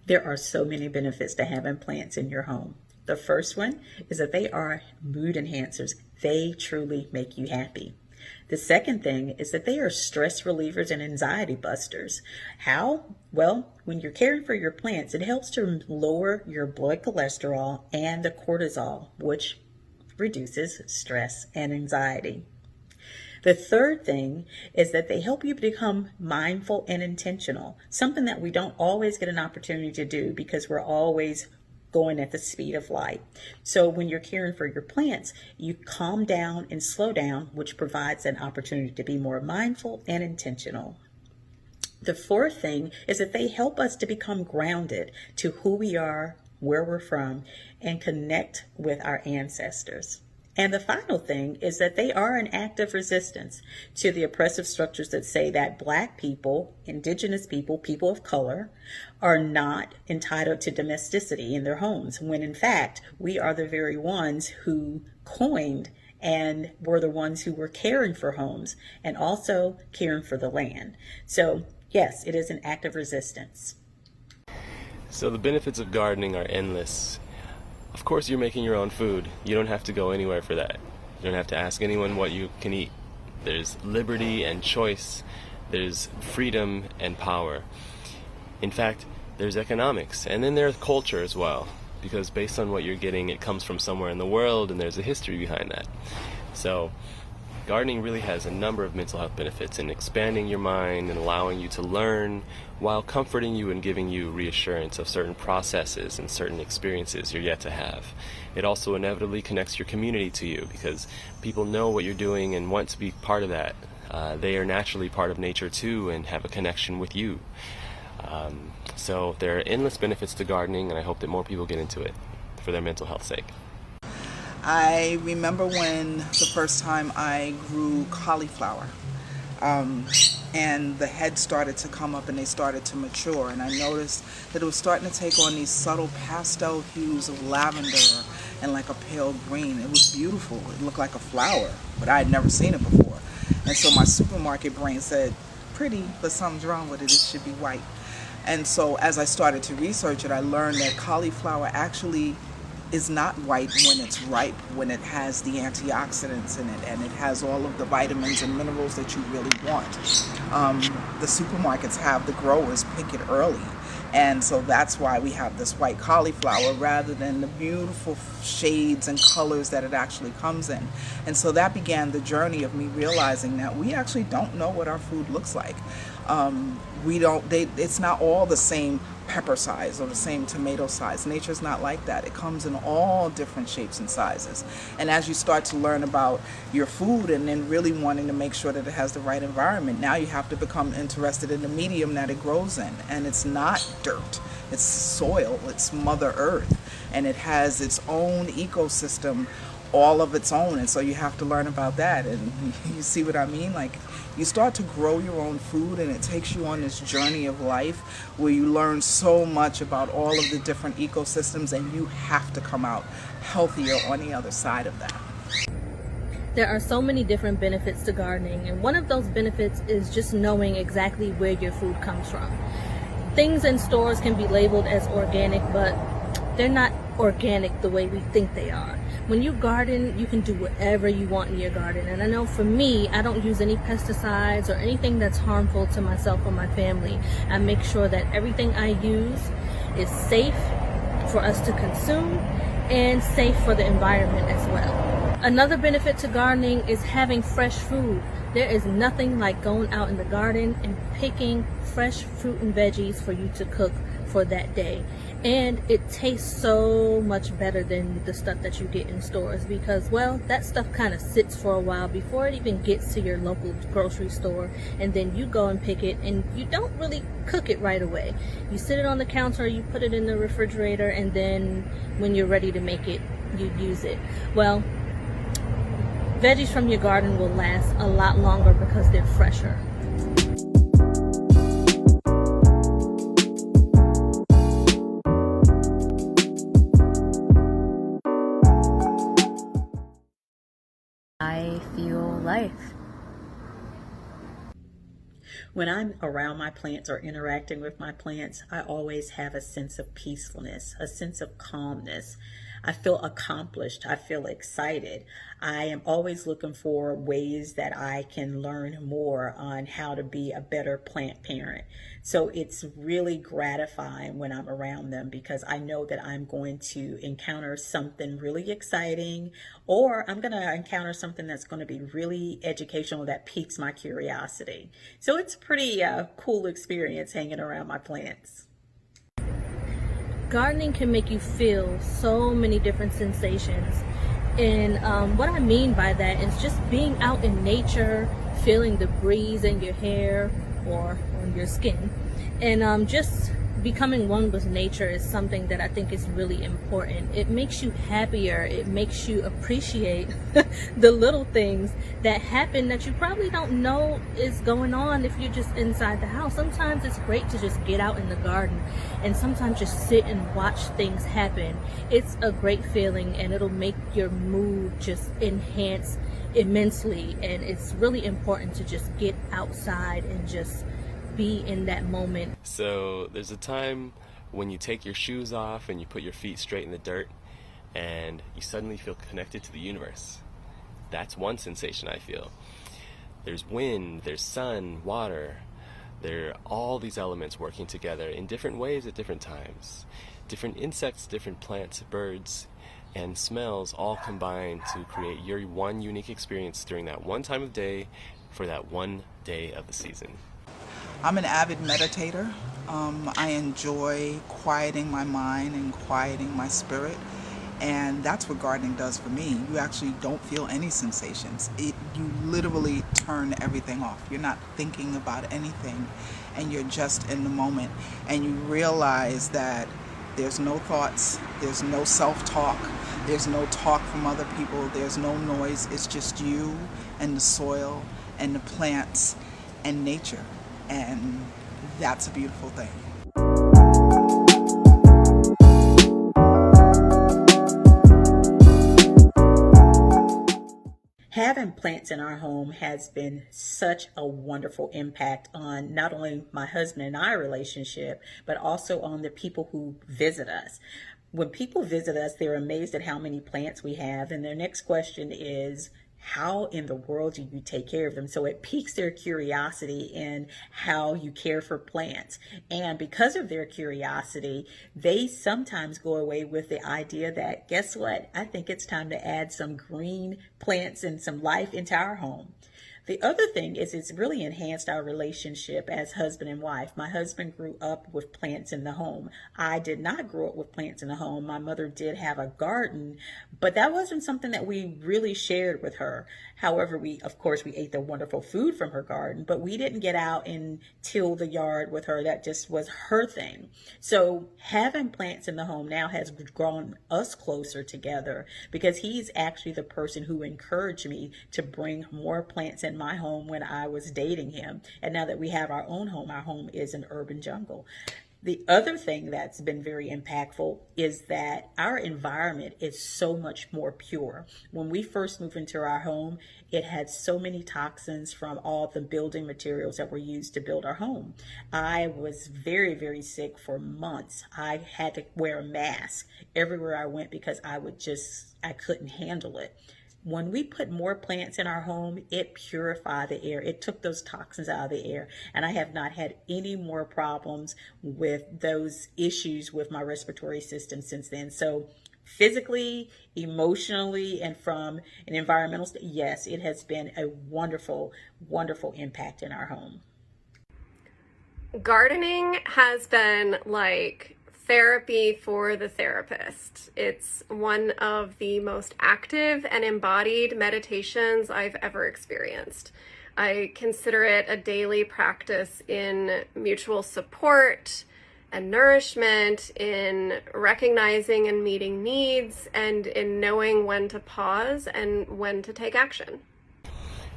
There are so many benefits to having plants in your home. The first one is that they are mood enhancers. They truly make you happy. The second thing is that they are stress relievers and anxiety busters. How? Well, when you're caring for your plants, it helps to lower your blood cholesterol and the cortisol, which reduces stress and anxiety. The third thing is that they help you become mindful and intentional, something that we don't always get an opportunity to do because we're always going at the speed of light. So when you're caring for your plants, you calm down and slow down, which provides an opportunity to be more mindful and intentional. The fourth thing is that they help us to become grounded to who we are, where we're from, and connect with our ancestors. And the final thing is that they are an act of resistance to the oppressive structures that say that Black people, Indigenous people, people of color, are not entitled to domesticity in their homes, when in fact, we are the very ones who coined and were the ones who were caring for homes and also caring for the land. So yes, it is an act of resistance. So the benefits of gardening are endless. Of course, you're making your own food. You don't have to go anywhere for that. You don't have to ask anyone what you can eat. There's liberty and choice. There's freedom and power. In fact, there's economics. And then there's culture as well. Because based on what you're getting, it comes from somewhere in the world, and there's a history behind that. So gardening really has a number of mental health benefits in expanding your mind and allowing you to learn while comforting you and giving you reassurance of certain processes and certain experiences you're yet to have. It also inevitably connects your community to you because people know what you're doing and want to be part of that. They are naturally part of nature too and have a connection with you. So there are endless benefits to gardening, and I hope that more people get into it for their mental health's sake. I remember when the first time I grew cauliflower, and the heads started to come up and they started to mature, and I noticed that it was starting to take on these subtle pastel hues of lavender and like a pale green. It was beautiful. It looked like a flower, but I had never seen it before. And so my supermarket brain said, pretty, but something's wrong with it. It should be white. And so as I started to research it, I learned that cauliflower actually is not white when it's ripe, when it has the antioxidants in it and it has all of the vitamins and minerals that you really want. The supermarkets have the growers pick it early, and so that's why we have this white cauliflower rather than the beautiful shades and colors that it actually comes in. And so that began the journey of me realizing that we actually don't know what our food looks like. It's not all the same pepper size or the same tomato size. Nature's not like that. It comes in all different shapes and sizes. And as you start to learn about your food and then really wanting to make sure that it has the right environment, now you have to become interested in the medium that it grows in. And it's not dirt, it's soil, it's Mother Earth, and it has its own ecosystem all of its own. And so you have to learn about that. And you see what I mean? Like, you start to grow your own food and it takes you on this journey of life where you learn so much about all of the different ecosystems, and you have to come out healthier on the other side of that. There are so many different benefits to gardening, and one of those benefits is just knowing exactly where your food comes from. Things in stores can be labeled as organic, but they're not organic the way we think they are. When you garden, you can do whatever you want in your garden. And I know for me, I don't use any pesticides or anything that's harmful to myself or my family. I make sure that everything I use is safe for us to consume and safe for the environment as well. Another benefit to gardening is having fresh food. There is nothing like going out in the garden and picking fresh fruit and veggies for you to cook for that day. And it tastes so much better than the stuff that you get in stores because, well, that stuff kind of sits for a while before it even gets to your local grocery store, and then you go and pick it and you don't really cook it right away. You sit it on the counter, you put it in the refrigerator, and then when you're ready to make it, you use it. Well, veggies from your garden will last a lot longer because they're fresher. I feel life. When I'm around my plants or interacting with my plants, I always have a sense of peacefulness, a sense of calmness. I feel accomplished. I feel excited. I am always looking for ways that I can learn more on how to be a better plant parent. So it's really gratifying when I'm around them because I know that I'm going to encounter something really exciting, or I'm going to encounter something that's going to be really educational that piques my curiosity. So it's a pretty cool experience hanging around my plants. Gardening can make you feel so many different sensations. And what I mean by that is just being out in nature, feeling the breeze in your hair or on your skin, and just becoming one with nature is something that I think is really important. It makes you happier. It makes you appreciate the little things that happen that you probably don't know is going on if you're just inside the house. Sometimes it's great to just get out in the garden and sometimes just sit and watch things happen. It's a great feeling and it'll make your mood just enhance immensely, and it's really important to just get outside and just be in that moment. So there's a time when you take your shoes off and you put your feet straight in the dirt and you suddenly feel connected to the universe. That's one sensation I feel. There's wind, there's sun, water. There are all these elements working together in different ways at different times. Different insects, different plants, birds, and smells all combine to create your one unique experience during that one time of day for that one day of the season. I'm an avid meditator. I enjoy quieting my mind and quieting my spirit. And that's what gardening does for me. You actually don't feel any sensations. You literally turn everything off. You're not thinking about anything and you're just in the moment. And you realize that there's no thoughts, there's no self-talk, there's no talk from other people, there's no noise. It's just you and the soil and the plants and nature. And that's a beautiful thing. Having plants in our home has been such a wonderful impact on not only my husband and I relationship, but also on the people who visit us. When people visit us, they're amazed at how many plants we have. And their next question is, how in the world do you take care of them? So it piques their curiosity in how you care for plants. And because of their curiosity, they sometimes go away with the idea that, guess what? I think it's time to add some green plants and some life into our home. The other thing is it's really enhanced our relationship as husband and wife. My husband grew up with plants in the home. I did not grow up with plants in the home. My mother did have a garden, but that wasn't something that we really shared with her. However, of course, we ate the wonderful food from her garden, but we didn't get out and till the yard with her. That just was her thing. So having plants in the home now has drawn us closer together because he's actually the person who encouraged me to bring more plants in my home when I was dating him. And now that we have our home is an urban jungle. The other thing that's been very impactful is that our environment is so much more pure. When we first moved into our home, it had so many toxins from all the building materials that were used to build our home. I was very, very sick for months. I had to wear a mask everywhere I went because I couldn't handle it. When we put more plants in our home, it purified the air. It took those toxins out of the air. And I have not had any more problems with those issues with my respiratory system since then. So physically, emotionally, and from an environmental yes, it has been a wonderful, wonderful impact in our home. Gardening has been like therapy for the therapist. It's one of the most active and embodied meditations I've ever experienced. I consider it a daily practice in mutual support and nourishment, in recognizing and meeting needs, and in knowing when to pause and when to take action.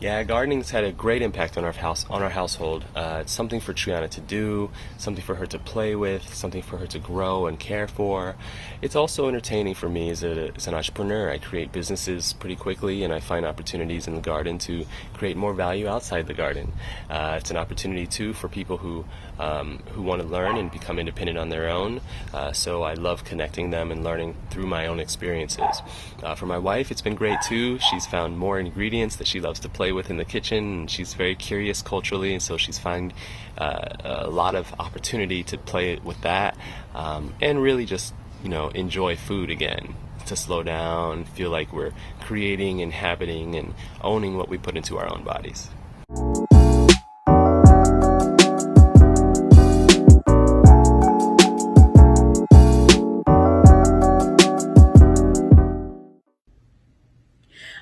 Yeah, gardening's had a great impact on our household. It's something for Triana to do, something for her to play with, something for her to grow and care for. It's also entertaining for me as an entrepreneur. I create businesses pretty quickly, and I find opportunities in the garden to create more value outside the garden. It's an opportunity too for people who want to learn and become independent on their own. So I love connecting them and learning through my own experiences. For my wife, it's been great too. She's found more ingredients that she loves to play with in the kitchen, and she's very curious culturally, and so she's found a lot of opportunity to play with that, and really just enjoy food again, to slow down, feel like we're creating, inhabiting, and owning what we put into our own bodies.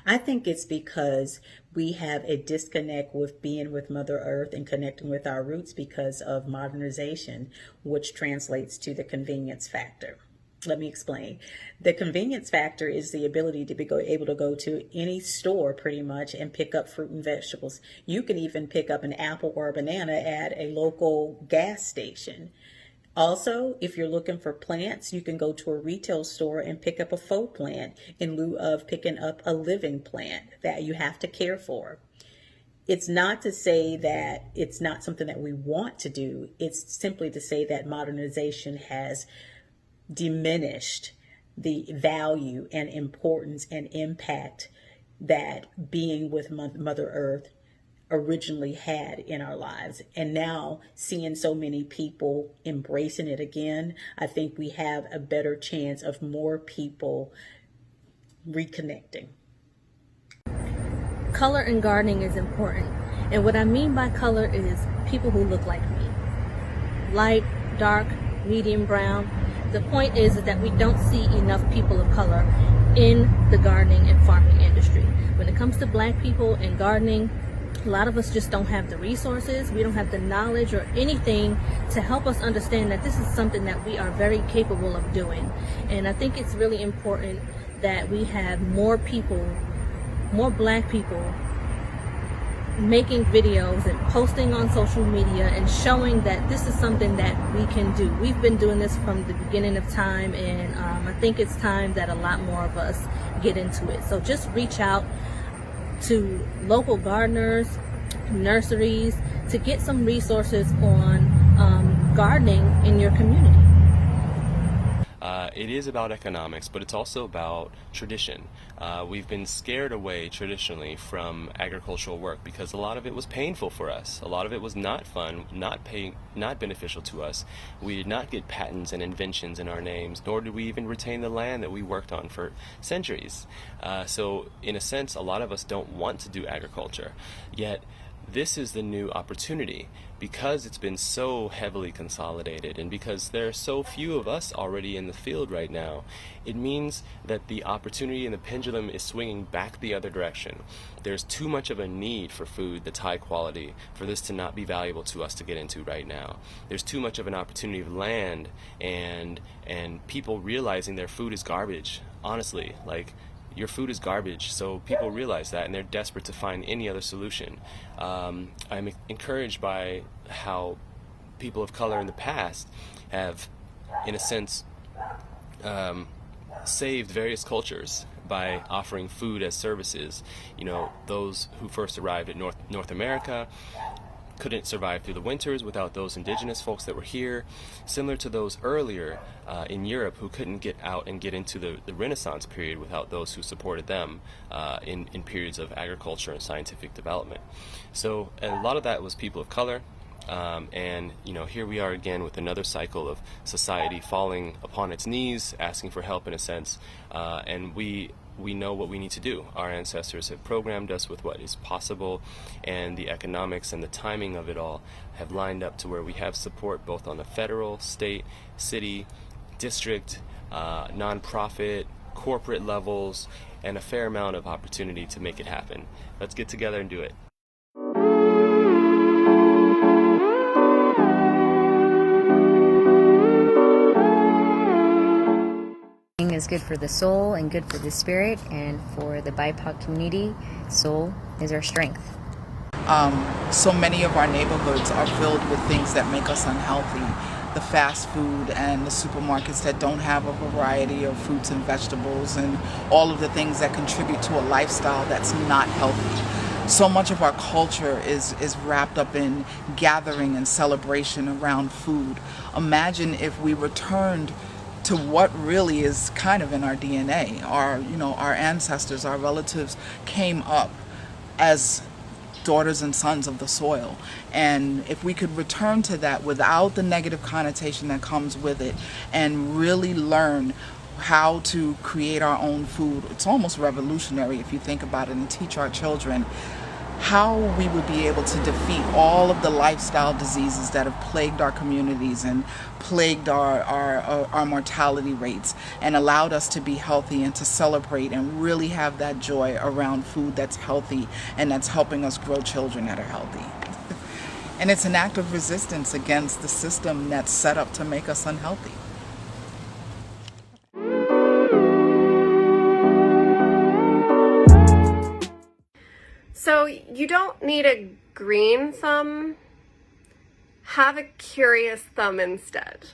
I think it's because we have a disconnect with being with Mother Earth and connecting with our roots because of modernization, which translates to the convenience factor. Let me explain. The convenience factor is the ability to be able to go to any store pretty much and pick up fruit and vegetables. You can even pick up an apple or a banana at a local gas station. Also, if you're looking for plants, you can go to a retail store and pick up a faux plant in lieu of picking up a living plant that you have to care for. It's not to say that it's not something that we want to do. It's simply to say that modernization has diminished the value and importance and impact that being with Mother Earth originally had in our lives. And now seeing so many people embracing it again, I think we have a better chance of more people reconnecting. Color in gardening is important. And what I mean by color is people who look like me. Light, dark, medium brown. The point is that we don't see enough people of color in the gardening and farming industry. When it comes to Black people in gardening, a lot of us just don't have the resources, we don't have the knowledge or anything to help us understand that this is something that we are very capable of doing. And I think it's really important that we have more people, more Black people, making videos and posting on social media and showing that this is something that we can do. We've been doing this from the beginning of time, and I think it's time that a lot more of us get into it. So just reach out to local gardeners, nurseries, to get some resources on gardening in your community. It is about economics, but it's also about tradition. We've been scared away traditionally from agricultural work because a lot of it was painful for us. A lot of it was not fun, not beneficial to us. We did not get patents and inventions in our names, nor did we even retain the land that we worked on for centuries. So in a sense, a lot of us don't want to do agriculture. Yet this is the new opportunity because it's been so heavily consolidated and because there are so few of us already in the field right now. It means that the opportunity and the pendulum is swinging back the other direction. There's too much of a need for food that's high quality for this to not be valuable to us to get into right now. There's too much of an opportunity of land and people realizing their food is garbage. Honestly, like, your food is garbage, so people realize that and they're desperate to find any other solution. I'm encouraged by how people of color in the past have, in a sense, saved various cultures by offering food as services. You know, those who first arrived at North America couldn't survive through the winters without those indigenous folks that were here, similar to those earlier in Europe who couldn't get out and get into the Renaissance period without those who supported them in periods of agriculture and scientific development. So a lot of that was people of color. And here we are again with another cycle of society falling upon its knees, asking for help in a sense, and we know what we need to do. Our ancestors have programmed us with what is possible, and the economics and the timing of it all have lined up to where we have support both on the federal, state, city, district, nonprofit, corporate levels, and a fair amount of opportunity to make it happen. Let's get together and do it. is good for the soul and good for the spirit, and for the BIPOC community, soul is our strength. So many of our neighborhoods are filled with things that make us unhealthy. The fast food and the supermarkets that don't have a variety of fruits and vegetables, and all of the things that contribute to a lifestyle that's not healthy. So much of our culture is wrapped up in gathering and celebration around food. Imagine if we returned to what really is kind of in our DNA. Our ancestors, our relatives came up as daughters and sons of the soil. And if we could return to that without the negative connotation that comes with it, and really learn how to create our own food, it's almost revolutionary if you think about it, and teach our children how we would be able to defeat all of the lifestyle diseases that have plagued our communities and plagued our mortality rates, and allowed us to be healthy and to celebrate and really have that joy around food that's healthy and that's helping us grow children that are healthy. And it's an act of resistance against the system that's set up to make us unhealthy. So you don't need a green thumb. Have a curious thumb instead.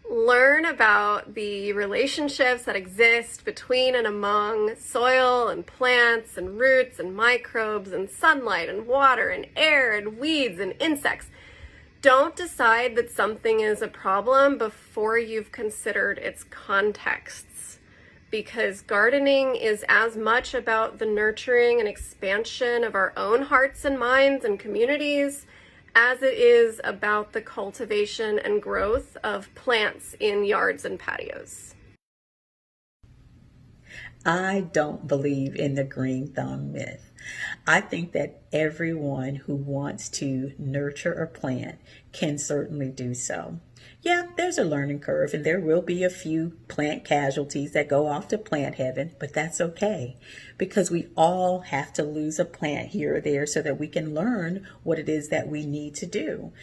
Learn about the relationships that exist between and among soil and plants and roots and microbes and sunlight and water and air and weeds and insects. Don't decide that something is a problem before you've considered its contexts, because gardening is as much about the nurturing and expansion of our own hearts and minds and communities as it is about the cultivation and growth of plants in yards and patios. I don't believe in the green thumb myth. I think that everyone who wants to nurture a plant can certainly do so. Yeah, there's a learning curve, and there will be a few plant casualties that go off to plant heaven, but that's okay, because we all have to lose a plant here or there so that we can learn what it is that we need to do.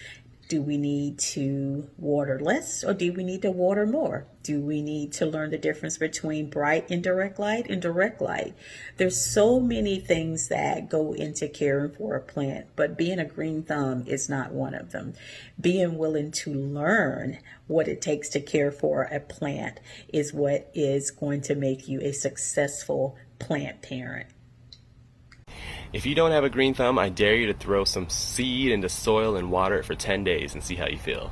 Do we need to water less, or do we need to water more? Do we need to learn the difference between bright indirect light and direct light? There's so many things that go into caring for a plant, but being a green thumb is not one of them. Being willing to learn what it takes to care for a plant is what is going to make you a successful plant parent. If you don't have a green thumb, I dare you to throw some seed into soil and water it for 10 days and see how you feel.